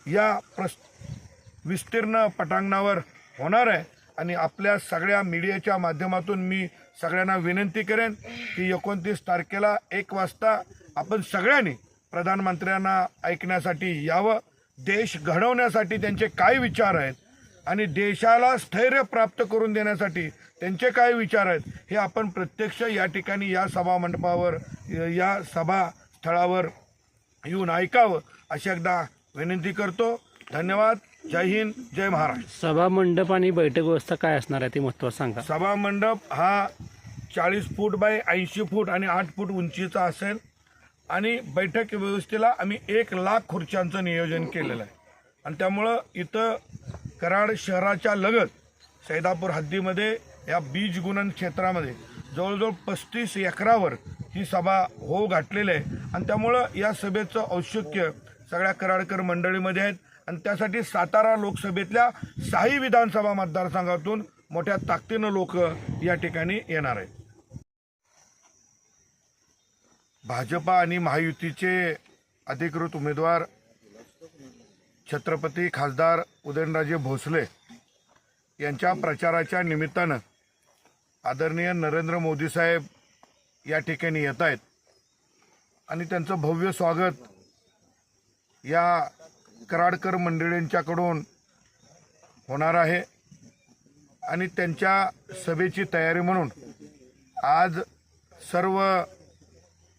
या विस्तीर्ण पटांगणावर होणार आहे। आणि आपल्या सगळ्या मीडियाच्या माध्यमातून मी सगळ्यांना विनंती करेन की 29 तारखेला 1 वाजता आपण सगळ्यांनी प्रधानमंत्र्यांना ऐकण्यासाठी यावं। देश घडवण्यासाठी त्यांचे काय विचार आहेत आणि देशाला स्थैर्य प्राप्त करून देण्यासाठी त्यांचे काय विचार आहेत हे आपण प्रत्यक्ष या ठिकाणी या सभा मंडपावर या सभा स्थळावर येऊन ऐकावं अशी एकदा विनंती करतो। धन्यवाद। जय हिंद, जय महाराष्ट्र। सभा मंडप आणि बैठक व्यवस्था काय असणार आहे ते महत्त्वाचं सांगा। सभा मंडप हा 40 फूट बाय 80 फूट आणि 8 फूट उंचीचा असेल आणि बैठक व्यवस्थेला आम्ही 1 लाख खुर्च्यांचं नियोजन केलेलं आहे। आणि त्यामुळं इथं कराड शहराच्या लगत सैदापूर हद्दीमध्ये या बीज गुणन क्षेत्रामध्ये जवळजवळ 35 एकरावर ही सभा होऊ घातलेली आहे। आणि त्यामुळं या सभेचं औत्सुक्य सगळ्या कराडकर मंडळीमध्ये आहेत आणि त्यासाठी सातारा लोकसभेतल्या 6 विधानसभा मतदारसंघातून मोठ्या ताकदीनं लोक या ठिकाणी येणार आहेत। भाजपा आणि महायुतीचे अधिकृत उमेदवार छत्रपती खासदार उदयनराजे भोसले यांच्या प्रचाराच्या निमित्तानं आदरणीय नरेंद्र मोदी साहेब या ठिकाणी येत आहेत आणि त्यांचं भव्य स्वागत या कराडकर मंडळींच्याकडून होणार आहे। आणि त्यांच्या सभेची तयारी म्हणून आज सर्व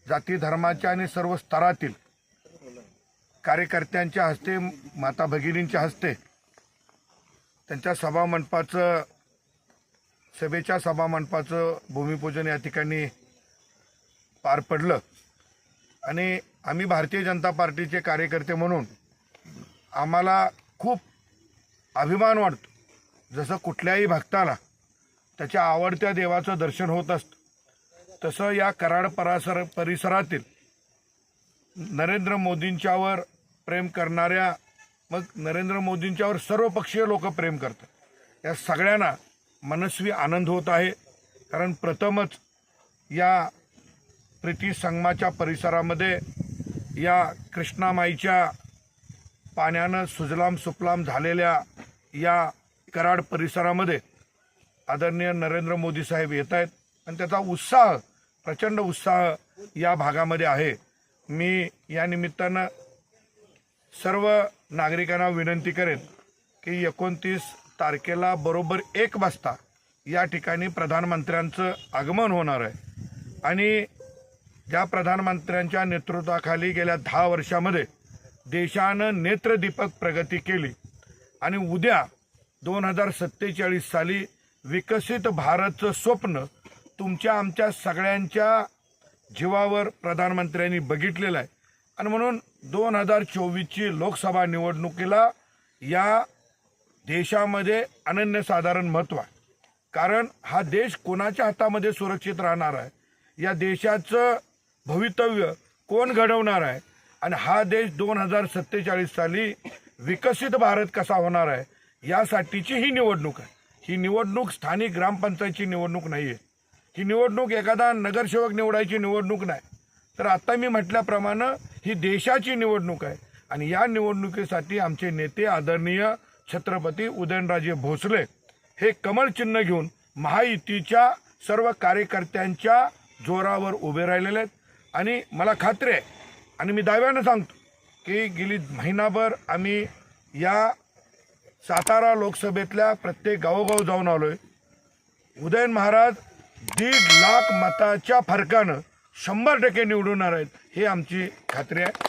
जाती धर्माच्या आणि सर्व स्तरातील कार्यकर्त्यांच्या हस्ते माता भगिनींच्या हस्ते त्यांच्या सभेच्या सभामंडपाचं भूमिपूजन या ठिकाणी पार पडलं। आणि आम्ही भारतीय जनता पार्टीचे कार्यकर्ते म्हणून आम्हाला खूप अभिमान वाटतो। जसं कुठल्याही भक्ताला त्याच्या आवडत्या देवाचं दर्शन होत असतं तसं या कराड परिसरातील नरेंद्र मोदींच्यावर प्रेम करणाऱ्या मग नरेंद्र मोदींच्यावर सर्वपक्षीय लोक प्रेम करतात। या सगळ्यांना मनस्वी आनंद होत आहे कारण प्रथमच या प्रीती संगमाच्या परिसरामध्ये या कृष्णामाईच्या पाण्यानं सुजलाम सुफलाम झालेल्या या कराड परिसरामध्ये आदरणीय नरेंद्र मोदी साहेब येत आहेत आणि त्याचा उत्साह प्रचंड उत्साह या भागामध्ये आहे। मी या निमित्तानं सर्व नागरिकांना विनंती करेन की 29 तारखेला बरोबर 1 वाजता या ठिकाणी प्रधानमंत्र्यांचं आगमन होणार आहे। आणि ज्या प्रधानमंत्र्यांच्या नेतृत्वाखाली गेल्या 10 वर्षामध्ये देशानं नेत्रदीपक प्रगती केली आणि उद्या 2047 साली विकसित भारतचं स्वप्न तुमच्या आमच्या सगळ्यांच्या जीवावर प्रधानमंत्र्यांनी बघितलेलं आहे। आणि म्हणून 2024ची लोकसभा निवडणुकीला या देशामध्ये अनन्यसाधारण महत्त्व आहे। कारण हा देश कोणाच्या हातामध्ये सुरक्षित राहणार आहे, या देशाचं भवितव्य कोण घडवणार आहे आणि हा देश 2047 साली विकसित भारत कसा होणार आहे यासाठीची ही निवडणूक आहे। ही निवडणूक स्थानिक ग्रामपंचायतची निवडणूक नाही आहे। ही निवडणूक एखादा नगरसेवक निवडायची निवडणूक नाही, तर आता मी म्हटल्याप्रमाणे ही देशाची निवडणूक आहे। आणि या निवडणुकीसाठी आमचे नेते आदरणीय छत्रपती उदयनराजे भोसले हे कमळ चिन्ह घेऊन महायुतीच्या सर्व कार्यकर्त्यांच्या जोरावर उभे राहिलेले आहेत। आणि मला खात्री आहे आणि मी दाव्यानं सांगतो की गेली महिनाभर आम्ही या सातारा लोकसभेतल्या प्रत्येक गावोगाव जाऊन आलोय। उदयन महाराज 1.5 लाख मताच्या फरकानं 100% निवडून येणार आहेत हे आमची खात्री आहे।